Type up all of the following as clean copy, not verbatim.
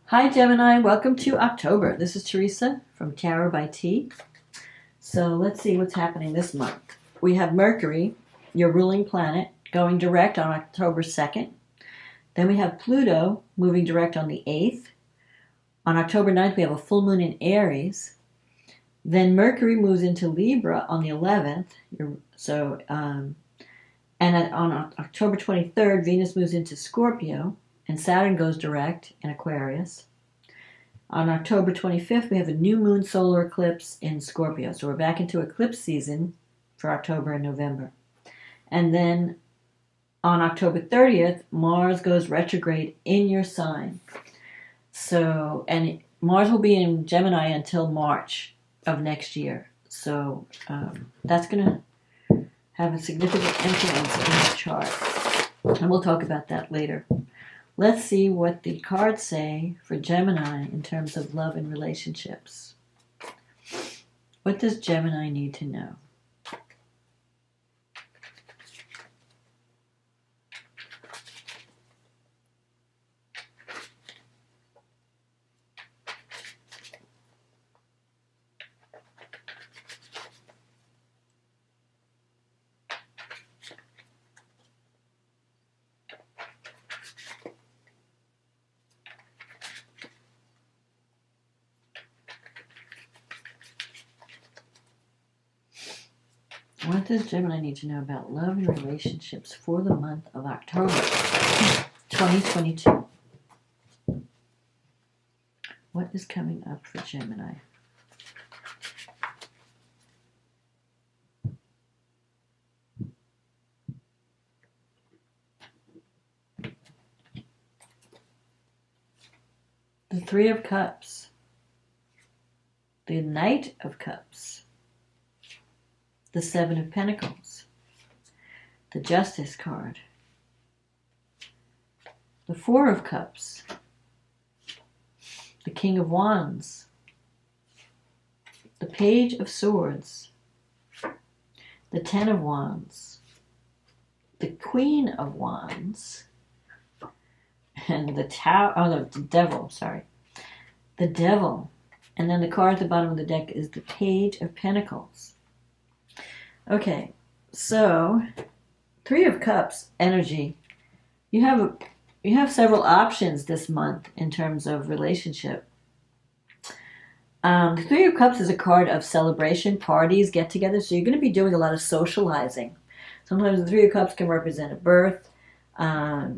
Hi Gemini, welcome to October. This is Teresa from Tarot by T. So let's see what's happening this month. We have Mercury, your ruling planet, going direct on October 2nd. Then we have Pluto moving direct on the 8th. On October 9th, we have a full moon in Aries. Then Mercury moves into Libra on the 11th. On October 23rd, Venus moves into Scorpio. And Saturn goes direct in Aquarius. On October 25th, we have a new moon solar eclipse in Scorpio. So we're back into eclipse season for October and November. And then on October 30th, Mars goes retrograde in your sign. And Mars will be in Gemini until March of next year. So that's going to have a significant influence in the chart. And we'll talk about that later. Let's see what the cards say for Gemini in terms of love and relationships. What does Gemini need to know? What does Gemini need to know about love and relationships for the month of October 2022? What is coming up for Gemini? The Three of Cups. The Knight of Cups. The Seven of Pentacles, the Justice card, the Four of Cups, the King of Wands, the Page of Swords, the Ten of Wands, the Queen of Wands, and the Devil, the Devil. And then the card at the bottom of the deck is the Page of Pentacles. Okay, so Three of Cups energy. You have several options this month in terms of relationship. The Three of Cups is a card of celebration, parties, get-togethers. So you're going to be doing a lot of socializing. Sometimes the Three of Cups can represent a birth, but I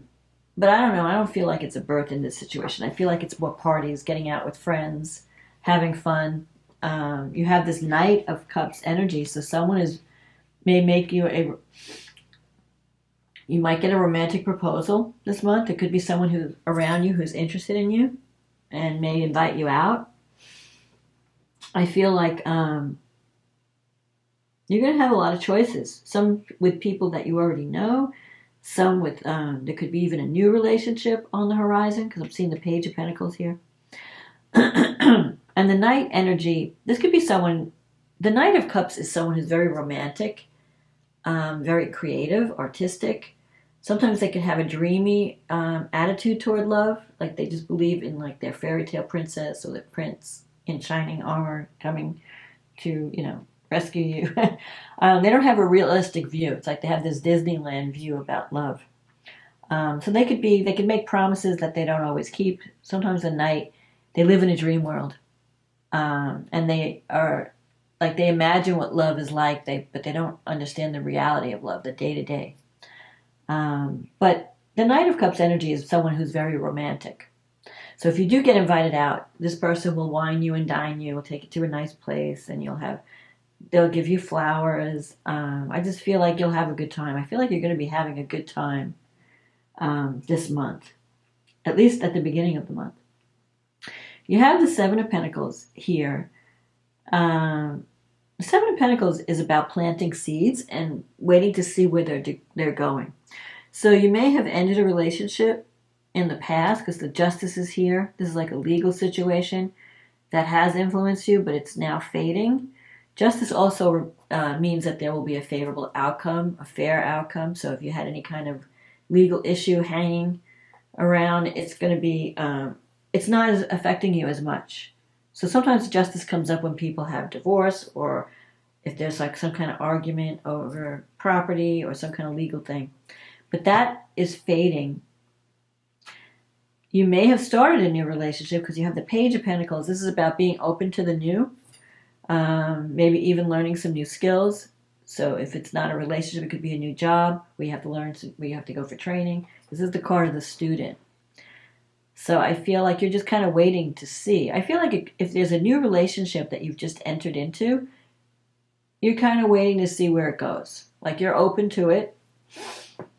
don't know. I don't feel like it's a birth in this situation. I feel like it's more parties, getting out with friends, having fun. You have this Knight of Cups energy, so someone may make you you might get a romantic proposal this month. It could be someone who's around you who's interested in you and may invite you out. I feel like you're going to have a lot of choices. Some with people that you already know. Some with, there could be even a new relationship on the horizon because I'm seeing the Page of Pentacles here. And the Knight energy, this could be someone, the Knight of Cups is someone who's very romantic. Very creative, artistic. Sometimes they can have a dreamy attitude toward love, like they just believe in like their fairy tale princess or the prince in shining armor coming to, rescue you. They don't have a realistic view. It's like they have this Disneyland view about love. So they can make promises that they don't always keep. Sometimes at night, they live in a dream world, and they are. Like they imagine what love is like, but they don't understand the reality of love, the day-to-day. But the Knight of Cups energy is someone who's very romantic. So if you do get invited out, this person will wine you and dine you, will take you to a nice place, and they'll give you flowers. I just feel like you'll have a good time. I feel like you're going to be having a good time this month, at least at the beginning of the month. You have the Seven of Pentacles here. The Seven of Pentacles is about planting seeds and waiting to see where they're going. So you may have ended a relationship in the past because the Justice is here. This is like a legal situation that has influenced you, but it's now fading. Justice also means that there will be a favorable outcome, a fair outcome. So if you had any kind of legal issue hanging around, it's going to be it's not as affecting you as much. So sometimes justice comes up when people have divorce, or if there's like some kind of argument over property or some kind of legal thing. But that is fading. You may have started a new relationship because you have the Page of Pentacles. This is about being open to the new, maybe even learning some new skills. So if it's not a relationship, it could be a new job. We have to learn, we have to go for training. This is the card of the student. So I feel like you're just kind of waiting to see. I feel like if there's a new relationship that you've just entered into, you're kind of waiting to see where it goes. Like you're open to it,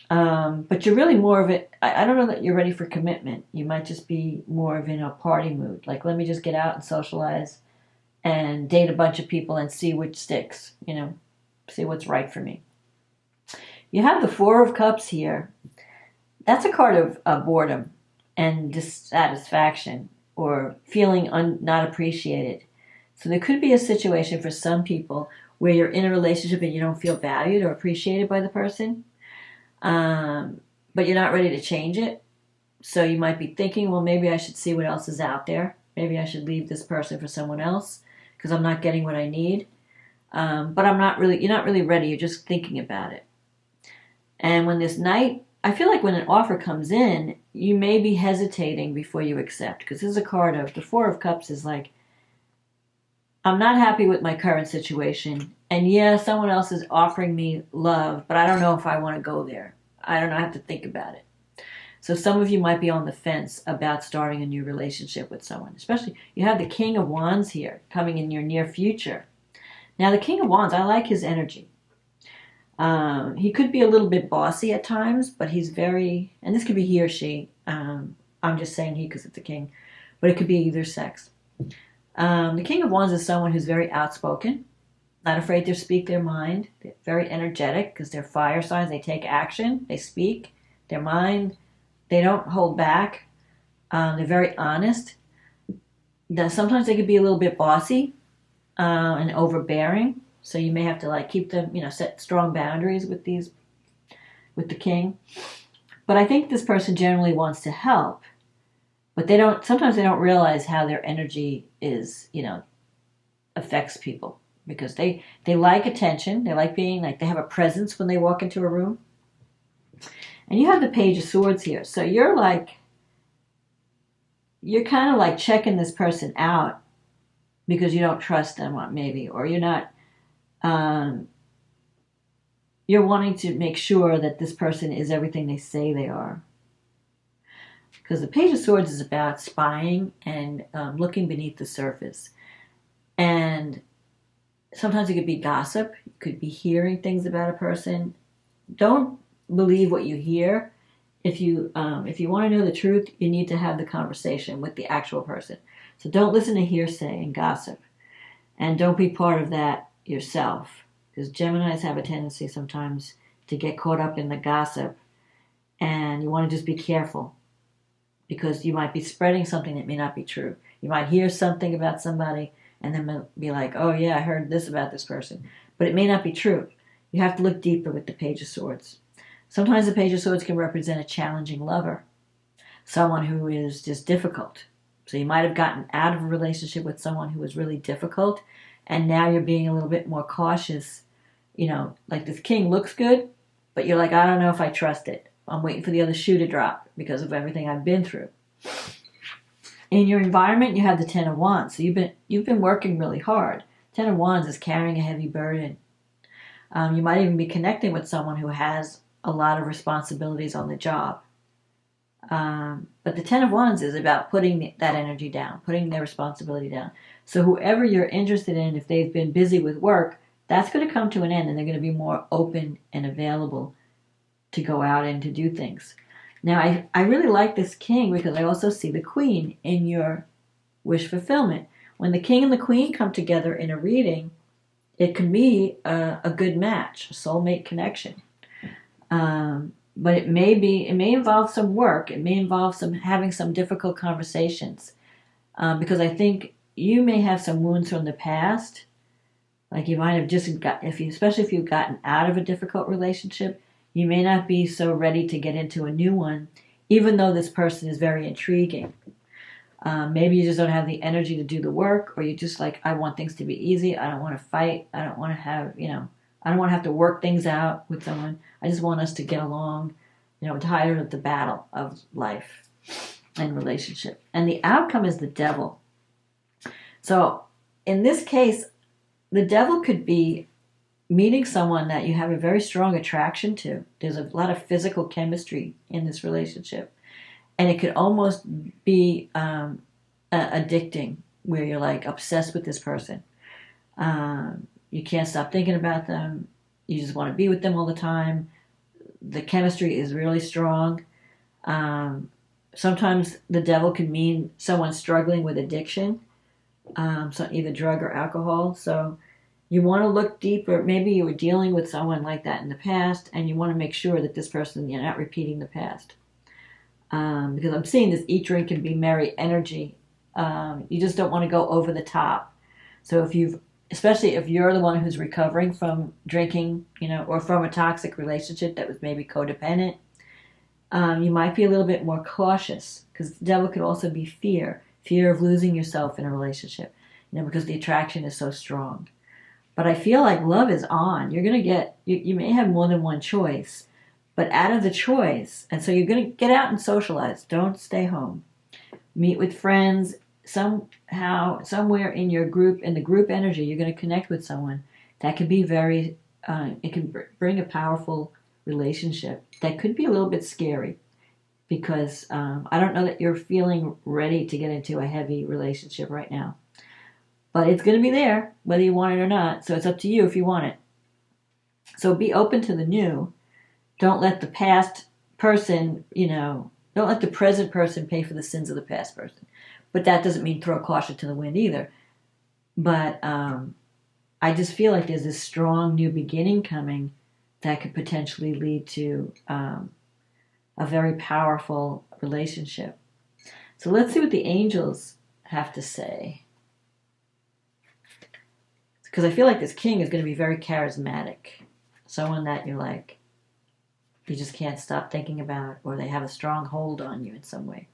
but you're really more of it. I don't know that you're ready for commitment. You might just be more of in a party mood. Like, let me just get out and socialize and date a bunch of people and see which sticks, see what's right for me. You have the Four of Cups here. That's a card of boredom and dissatisfaction or feeling not appreciated. So there could be a situation for some people where you're in a relationship and you don't feel valued or appreciated by the person, but you're not ready to change it. So you might be thinking, well, maybe I should see what else is out there. Maybe I should leave this person for someone else because I'm not getting what I need. But you're not really ready. You're just thinking about it. And when this Knight, I feel like when an offer comes in, you may be hesitating before you accept, because this is a card of the Four of Cups is like, I'm not happy with my current situation. And yeah, someone else is offering me love, but I don't know if I want to go there. I don't know. I have to think about it. So some of you might be on the fence about starting a new relationship with someone. Especially, you have the King of Wands here coming in your near future. Now, the King of Wands, I like his energy. He could be a little bit bossy at times, but he's very, and this could be he or she. I'm just saying he because it's a king, but it could be either sex. The King of Wands is someone who's very outspoken, not afraid to speak their mind. They're very energetic because they're fire signs. They take action. They speak their mind. They don't hold back. They're very honest. Sometimes they could be a little bit bossy and overbearing. So you may have to keep them, set strong boundaries with the king. But I think this person generally wants to help. But sometimes they don't realize how their energy is, affects people. Because they like attention. They like being, they have a presence when they walk into a room. And you have the Page of Swords here. So you're kind of checking this person out because you don't trust them, maybe. Or you're not, you're wanting to make sure that this person is everything they say they are. Because the Page of Swords is about spying and looking beneath the surface. And sometimes it could be gossip. You could be hearing things about a person. Don't believe what you hear. If you want to know the truth, you need to have the conversation with the actual person. So don't listen to hearsay and gossip. And don't be part of that yourself. Because Geminis have a tendency sometimes to get caught up in the gossip. And you want to just be careful. Because you might be spreading something that may not be true. You might hear something about somebody and then be like, oh yeah, I heard this about this person. But it may not be true. You have to look deeper with the Page of Swords. Sometimes the Page of Swords can represent a challenging lover. Someone who is just difficult. So you might have gotten out of a relationship with someone who was really difficult. And now you're being a little bit more cautious. This king looks good, but you're like, I don't know if I trust it. I'm waiting for the other shoe to drop because of everything I've been through. In your environment, you have the Ten of Wands. So you've been working really hard. Ten of Wands is carrying a heavy burden. You might even be connecting with someone who has a lot of responsibilities on the job. But the Ten of Wands is about putting that energy down, putting their responsibility down. So whoever you're interested in, if they've been busy with work, that's going to come to an end and they're going to be more open and available to go out and to do things. Now, I really like this king because I also see the queen in your wish fulfillment. When the king and the queen come together in a reading, it can be a good match, a soulmate connection. But it may involve some work. It may involve having some difficult conversations. Because I think you may have some wounds from the past. Like you might have especially if you've gotten out of a difficult relationship, you may not be so ready to get into a new one, even though this person is very intriguing. Maybe you just don't have the energy to do the work, or you just like, I want things to be easy. I don't want to fight. I don't want to have, I don't want to have to work things out with someone. I just want us to get along. I'm tired of the battle of life and relationship. And the outcome is the devil. So in this case, the devil could be meeting someone that you have a very strong attraction to. There's a lot of physical chemistry in this relationship. And it could almost be addicting, where you're like obsessed with this person. You can't stop thinking about them. You just want to be with them all the time. The chemistry is really strong. Sometimes the devil can mean someone struggling with addiction, so either drug or alcohol. So you want to look deeper. Maybe you were dealing with someone like that in the past, and you want to make sure that this person, you're not repeating the past. Because I'm seeing this eat, drink, and be merry energy. You just don't want to go over the top. So especially if you're the one who's recovering from drinking, or from a toxic relationship that was maybe codependent, you might be a little bit more cautious, because the devil could also be fear of losing yourself in a relationship, because the attraction is so strong. But I feel like love is on. You're going to you may have more than one choice, but out of the choice, and so you're going to get out and socialize. Don't stay home. Meet with friends. Somehow, somewhere in your group, in the group energy, you're going to connect with someone that can be it can bring a powerful relationship that could be a little bit scary, because I don't know that you're feeling ready to get into a heavy relationship right now. But it's going to be there, whether you want it or not. So it's up to you if you want it. So be open to the new. Don't let the past person, don't let the present person pay for the sins of the past person. But that doesn't mean throw caution to the wind either. But I just feel like there's this strong new beginning coming that could potentially lead to a very powerful relationship. So let's see what the angels have to say. Because I feel like this king is going to be very charismatic. Someone that you're like, you just can't stop thinking about, or they have a strong hold on you in some way.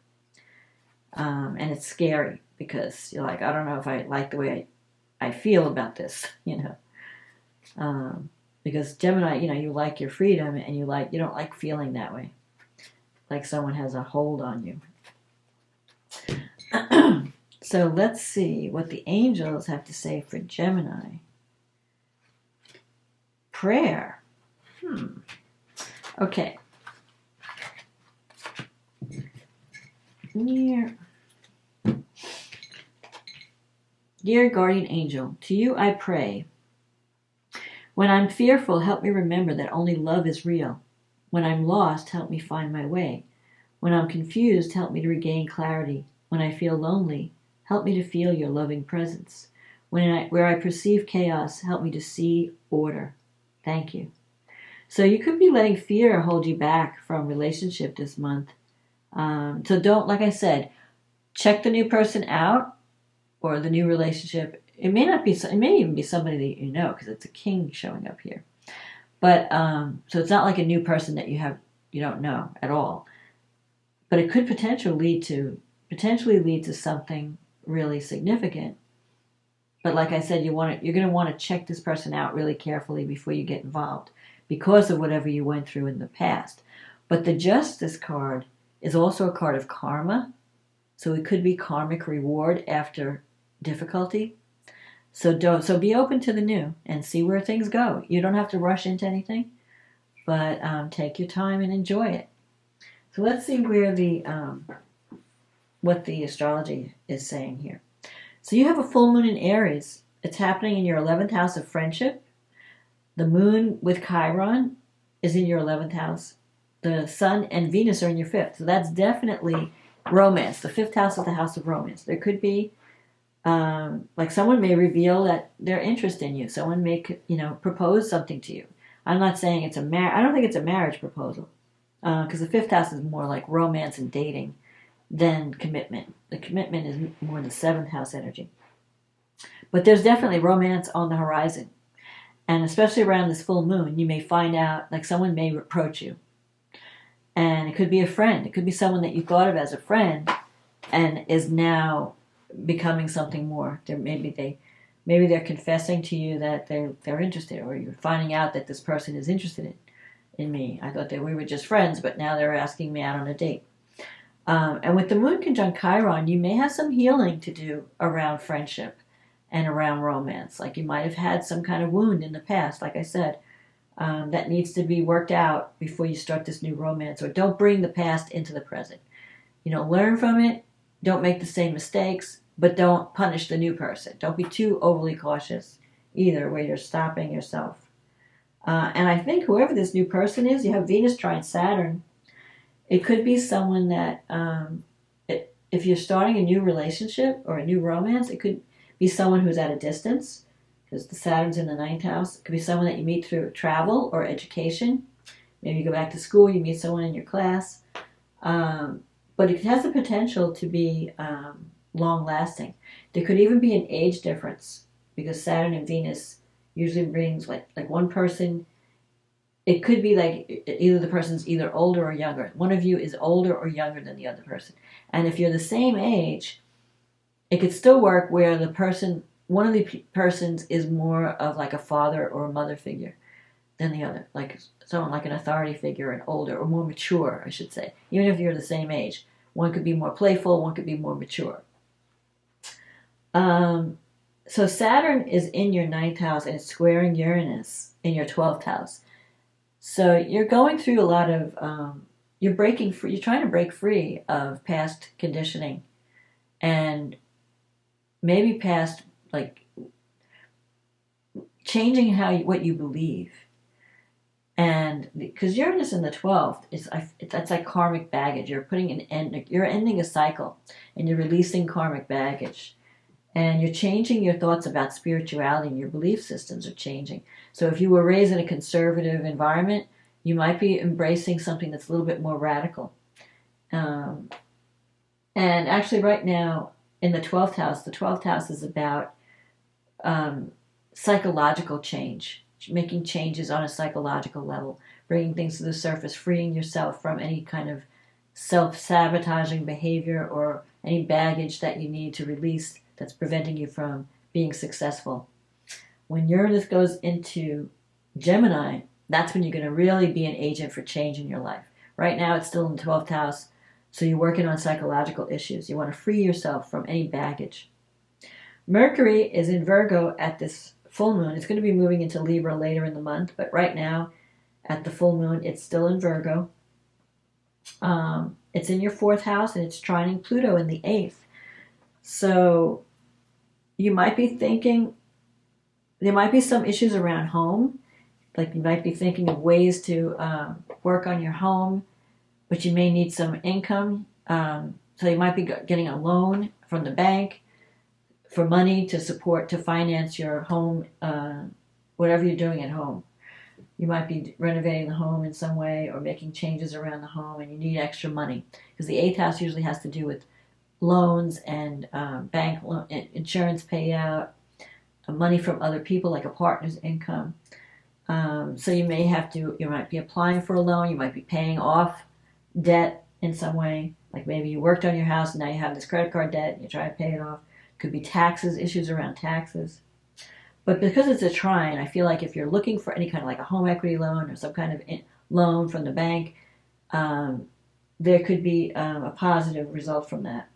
And it's scary, because you're like, I don't know if I like the way I feel about this, because Gemini, you like your freedom, and you don't like feeling that way, like someone has a hold on you. So let's see what the angels have to say for Gemini. Prayer. Okay. Dear guardian angel, to you I pray. When I'm fearful, help me remember that only love is real. When I'm lost, help me find my way. When I'm confused, help me to regain clarity. When I feel lonely, help me to feel your loving presence. Where I perceive chaos, help me to see order. Thank you. So you could be letting fear hold you back from relationship this month. So don't, like I said, check the new person out, or the new relationship. It may even be somebody that you know, because it's a king showing up here. But so it's not like a new person that you don't know at all. But it could potentially lead to something really significant. But like I said, you're going to want to check this person out really carefully before you get involved, because of whatever you went through in the past. But the Justice card is also a card of karma. So it could be karmic reward after difficulty. So be open to the new and see where things go. You don't have to rush into anything, but take your time and enjoy it. So let's see where what the astrology is saying here. So you have a full moon in Aries. It's happening in your 11th house of friendship. The moon with Chiron is in your 11th house. The sun and Venus are in your 5th. So that's definitely romance. The 5th house is the house of romance. There could be, like someone may reveal that their interest in you. Someone may, propose something to you. I'm not saying it's I don't think it's a marriage proposal. Because the 5th house is more like romance and dating than commitment. The commitment is more the 7th house energy. But there's definitely romance on the horizon. And especially around this full moon, you may find out, like someone may approach you. And it could be a friend. It could be someone that you thought of as a friend and is now becoming something more. Maybe they're confessing to you that they're interested, or you're finding out that this person is interested in me. I thought that we were just friends, but now they're asking me out on a date. And with the moon conjunct Chiron, you may have some healing to do around friendship and around romance. Like you might have had some kind of wound in the past, like I said, that needs to be worked out before you start this new romance. Or don't bring the past into the present. Learn from it. Don't make the same mistakes, but don't punish the new person. Don't be too overly cautious either, where you're stopping yourself. And I think whoever this new person is, you have Venus trine Saturn. It could be someone that, if you're starting a new relationship or a new romance, it could be someone who's at a distance, because the Saturn's in the 9th house. It could be someone that you meet through travel or education. Maybe you go back to school, you meet someone in your class. But it has the potential to be long-lasting. There could even be an age difference, because Saturn and Venus usually brings like one person. It could be like either the person's either older or younger. One of you is older or younger than the other person. And if you're the same age, it could still work where one of the persons is more of like a father or a mother figure than the other. Like someone like an authority figure and older, or more mature, I should say. Even if you're the same age. One could be more playful, one could be more mature. So Saturn is in your 9th house and it's squaring Uranus in your 12th house. So you're going through a lot of, you're breaking free, you're trying to break free of past conditioning, and maybe past, like, changing what you believe. And because Uranus in the 12th, that's like karmic baggage. You're you're ending a cycle, and you're releasing karmic baggage. And you're changing your thoughts about spirituality, and your belief systems are changing. So if you were raised in a conservative environment, you might be embracing something that's a little bit more radical. And actually right now in the 12th house is about psychological change, making changes on a psychological level, bringing things to the surface, freeing yourself from any kind of self-sabotaging behavior or any baggage that you need to release that's preventing you from being successful. When Uranus goes into Gemini, that's when you're going to really be an agent for change in your life. Right now it's still in the 12th house, so you're working on psychological issues. You want to free yourself from any baggage. Mercury is in Virgo at this full moon. It's going to be moving into Libra later in the month, but right now at the full moon it's still in Virgo. It's in your 4th house and it's trining Pluto in the 8th. So you might be thinking, there might be some issues around home. Like you might be thinking of ways to work on your home, but you may need some income. So you might be getting a loan from the bank for money to finance your home, whatever you're doing at home. You might be renovating the home in some way or making changes around the home, and you need extra money. Because the 8th house usually has to do with loans and bank insurance payout, money from other people, like a partner's income. So you might be applying for a loan, you might be paying off debt in some way. Like maybe you worked on your house and now you have this credit card debt and you try to pay it off. Could be taxes, issues around taxes. But because it's a trine, I feel like if you're looking for any kind of like a home equity loan or some kind of loan from the bank, there could be a positive result from that.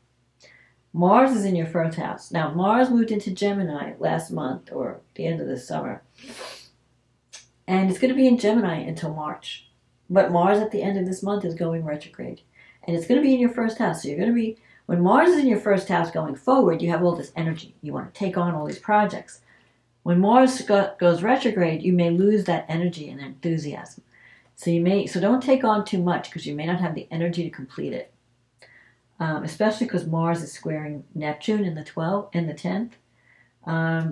Mars is in your 1st house. Now, Mars moved into Gemini last month or the end of the summer. And it's going to be in Gemini until March. But Mars at the end of this month is going retrograde. And it's going to be in your 1st house. So you're going to be, when Mars is in your 1st house going forward, you have all this energy. You want to take on all these projects. When Mars goes retrograde, you may lose that energy and enthusiasm. So don't take on too much, because you may not have the energy to complete it. Especially because Mars is squaring Neptune in the 10th.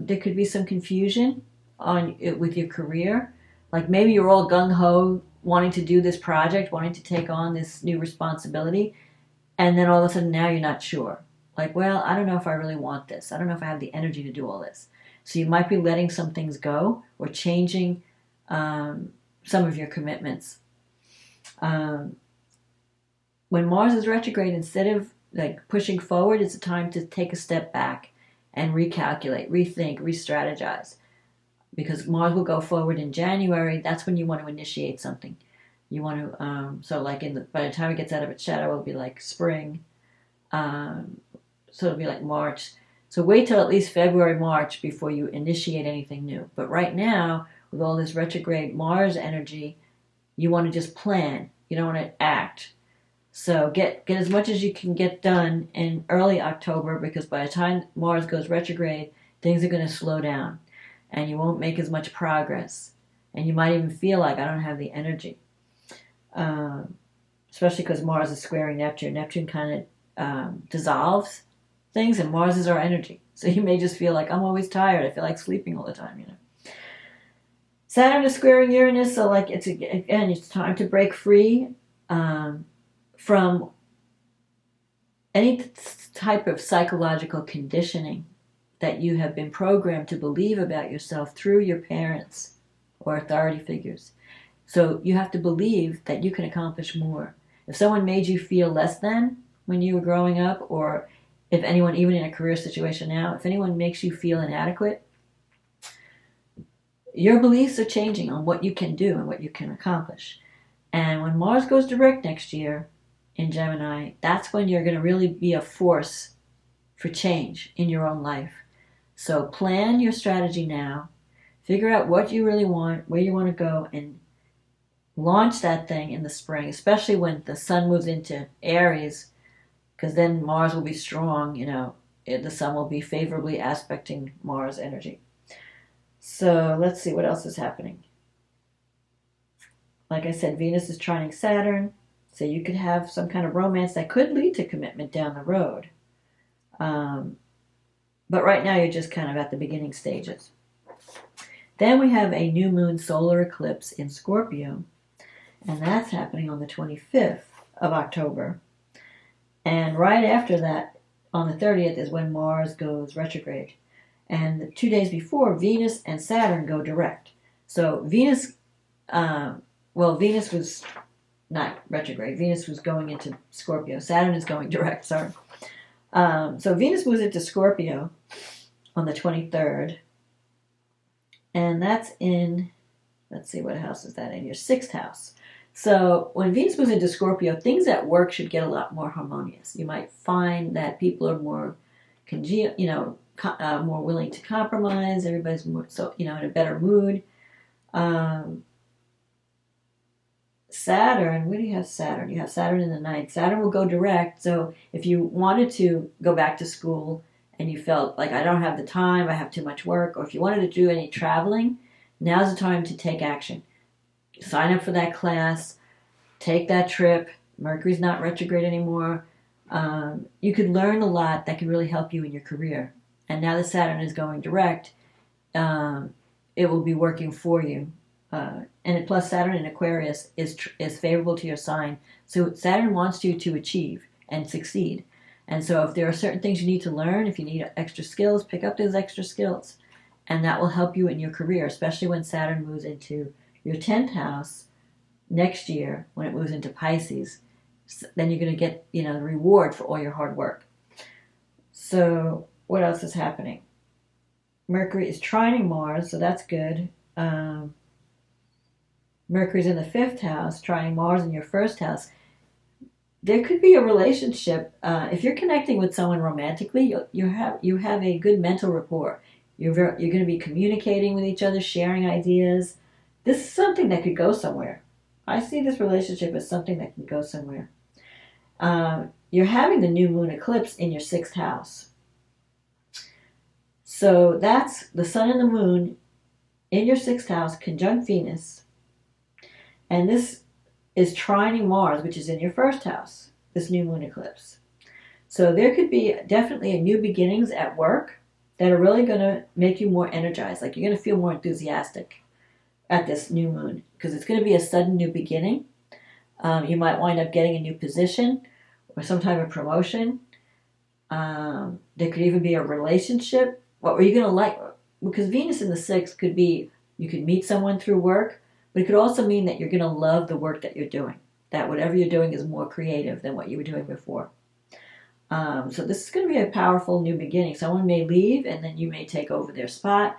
There could be some confusion with your career. Like maybe you're all gung-ho wanting to do this project, wanting to take on this new responsibility, and then all of a sudden now you're not sure. Like, well, I don't know if I really want this. I don't know if I have the energy to do all this. So you might be letting some things go or changing some of your commitments. When Mars is retrograde, instead of like pushing forward, it's a time to take a step back and recalculate, rethink, re-strategize. Because Mars will go forward in January, that's when you want to initiate something. You want to, so like by the time it gets out of its shadow, it'll be like spring. So it'll be like March. So wait till at least February, March before you initiate anything new. But right now, with all this retrograde Mars energy, you want to just plan. You don't want to act. So get as much as you can get done in early October, because by the time Mars goes retrograde, things are going to slow down and you won't make as much progress. And you might even feel like I don't have the energy. Especially because Mars is squaring Neptune. Neptune kind of dissolves things, and Mars is our energy. So you may just feel like, I'm always tired. I feel like sleeping all the time, you know. Saturn is squaring Uranus, so like it's time to break free from any type of psychological conditioning that you have been programmed to believe about yourself through your parents or authority figures. So you have to believe that you can accomplish more. If someone made you feel less than when you were growing up, or if anyone, even in a career situation now, if anyone makes you feel inadequate, your beliefs are changing on what you can do and what you can accomplish. And when Mars goes direct next year in Gemini, that's when you're going to really be a force for change in your own life. So plan your strategy now, figure out what you really want, where you want to go, and launch that thing in the spring, especially when the sun moves into Aries, because then Mars will be strong, you know, the sun will be favorably aspecting Mars energy. So let's see what else is happening. Like I said, Venus is trining Saturn, so you could have some kind of romance that could lead to commitment down the road. But right now you're just kind of at the beginning stages. Then we have a new moon solar eclipse in Scorpio, and that's happening on the 25th of October. And right after that, on the 30th, is when Mars goes retrograde. And the 2 days before, Venus and Saturn go direct. So Venus was not retrograde. Venus was going into Scorpio. Saturn is going direct, sorry. So Venus moves into Scorpio on the 23rd. And that's in, let's see, what house is that in? Your 6th house. So when Venus moves into Scorpio, things at work should get a lot more harmonious. You might find that people are more more willing to compromise. Everybody's more, in a better mood. Saturn, where do you have Saturn? You have Saturn in the 9th. Saturn will go direct. So if you wanted to go back to school and you felt like I don't have the time, I have too much work, or if you wanted to do any traveling, now's the time to take action. Sign up for that class, take that trip. Mercury's not retrograde anymore. You could learn a lot that could really help you in your career. And now that Saturn is going direct, it will be working for you. And plus Saturn in Aquarius is favorable to your sign. So Saturn wants you to achieve and succeed. And so if there are certain things you need to learn, if you need extra skills, pick up those extra skills. And that will help you in your career, especially when Saturn moves into your 10th house next year, when it moves into Pisces. Then you're going to get, the reward for all your hard work. So what else is happening? Mercury is trining Mars, so that's good. Mercury's in the 5th house, trining Mars in your 1st house. There could be a relationship. If you're connecting with someone romantically, you have a good mental rapport. You're going to be communicating with each other, sharing ideas. This is something that could go somewhere. I see this relationship as something that can go somewhere. You're having the new moon eclipse in your 6th house. So that's the sun and the moon in your 6th house, conjunct Venus. And this is trining Mars, which is in your 1st house, this new moon eclipse. So there could be definitely a new beginnings at work that are really going to make you more energized. Like you're going to feel more enthusiastic at this new moon, because it's going to be a sudden new beginning. You might wind up getting a new position or some type of promotion. There could even be a relationship. What were you going to like? Because Venus in the 6th could be, you could meet someone through work, but it could also mean that you're going to love the work that you're doing. That whatever you're doing is more creative than what you were doing before. So this is going to be a powerful new beginning. Someone may leave and then you may take over their spot,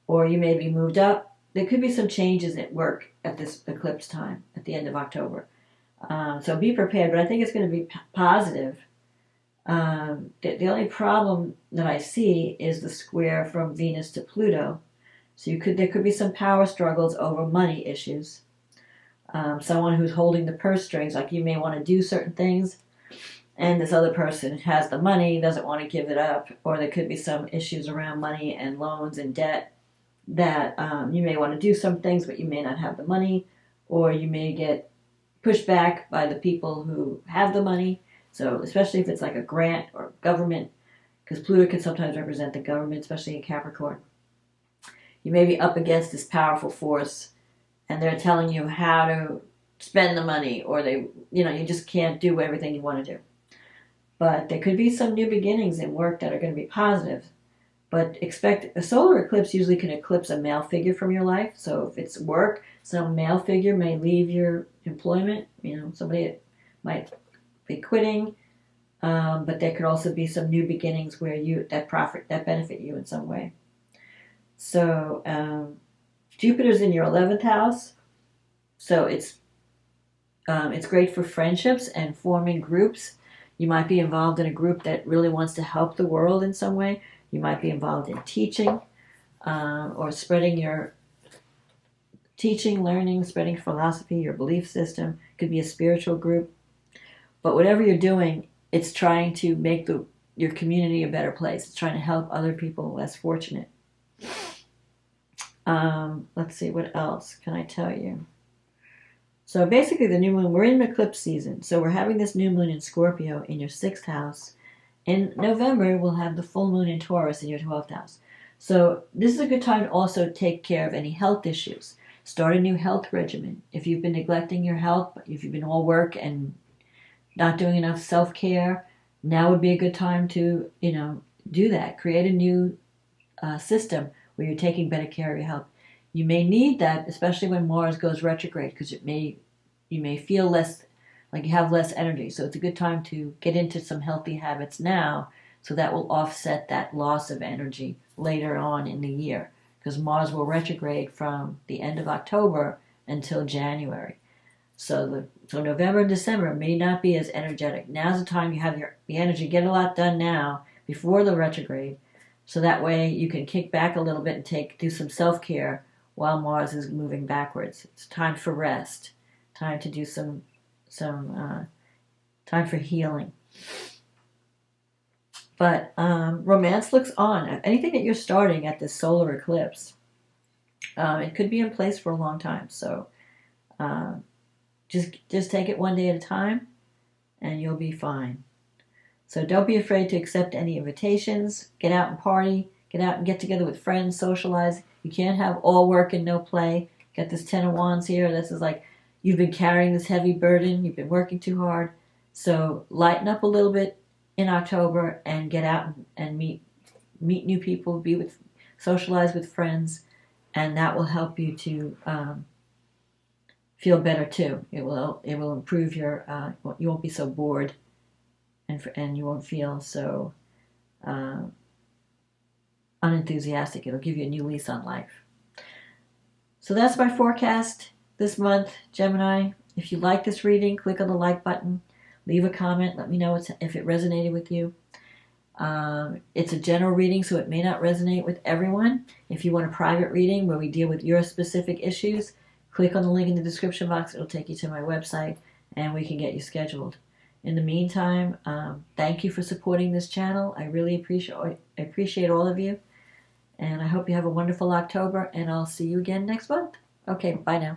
or you may be moved up. There could be some changes at work at this eclipse time at the end of October. So be prepared, but I think it's going to be positive. The only problem that I see is the square from Venus to Pluto. So there could be some power struggles over money issues. Someone who's holding the purse strings, like you may want to do certain things, and this other person has the money, doesn't want to give it up, or there could be some issues around money and loans and debt that you may want to do some things, but you may not have the money, or you may get pushed back by the people who have the money. So especially if it's like a grant or government, because Pluto can sometimes represent the government, especially in Capricorn. You may be up against this powerful force, and they're telling you how to spend the money, or you just can't do everything you want to do. But there could be some new beginnings in work that are going to be positive. But expect a solar eclipse usually can eclipse a male figure from your life. So if it's work, some male figure may leave your employment. Somebody might be quitting. But there could also be some new beginnings where that benefit you in some way. So Jupiter's in your 11th house. So it's great for friendships and forming groups. You might be involved in a group that really wants to help the world in some way. You might be involved in teaching or spreading your teaching, learning, spreading philosophy, your belief system. It could be a spiritual group. But whatever you're doing, it's trying to make your community a better place. It's trying to help other people less fortunate. Let's see, what else can I tell you? So basically the new moon, we're in eclipse season. So we're having this new moon in Scorpio in your 6th house. In November, we'll have the full moon in Taurus in your 12th house. So this is a good time to also take care of any health issues. Start a new health regimen. If you've been neglecting your health, if you've been all work and not doing enough self-care, now would be a good time to, do that. Create a new system where you're taking better care of your health. You may need that, especially when Mars goes retrograde, because you may feel less, like you have less energy. So it's a good time to get into some healthy habits now, so that will offset that loss of energy later on in the year, because Mars will retrograde from the end of October until January. So November and December may not be as energetic. Now's the time you have the energy. Get a lot done now before the retrograde, so that way you can kick back a little bit and do some self-care while Mars is moving backwards. It's time for rest, time to do some time for healing. But romance looks on. Anything that you're starting at this solar eclipse, it could be in place for a long time. So just take it one day at a time, and you'll be fine. So don't be afraid to accept any invitations. Get out and party. Get out and get together with friends, socialize. You can't have all work and no play. Got this 10 of Wands here. This is like you've been carrying this heavy burden. You've been working too hard. So lighten up a little bit in October and get out and meet new people, socialize with friends, and that will help you to feel better too. It will improve your. You won't be so bored, and you won't feel so unenthusiastic. It'll give you a new lease on life. So that's my forecast this month, Gemini. If you like this reading, click on the like button. Leave a comment. Let me know if it resonated with you. It's a general reading, so it may not resonate with everyone. If you want a private reading where we deal with your specific issues, click on the link in the description box. It'll take you to my website, and we can get you scheduled. In the meantime, thank you for supporting this channel. I really appreciate all of you. And I hope you have a wonderful October, and I'll see you again next month. Okay, bye now.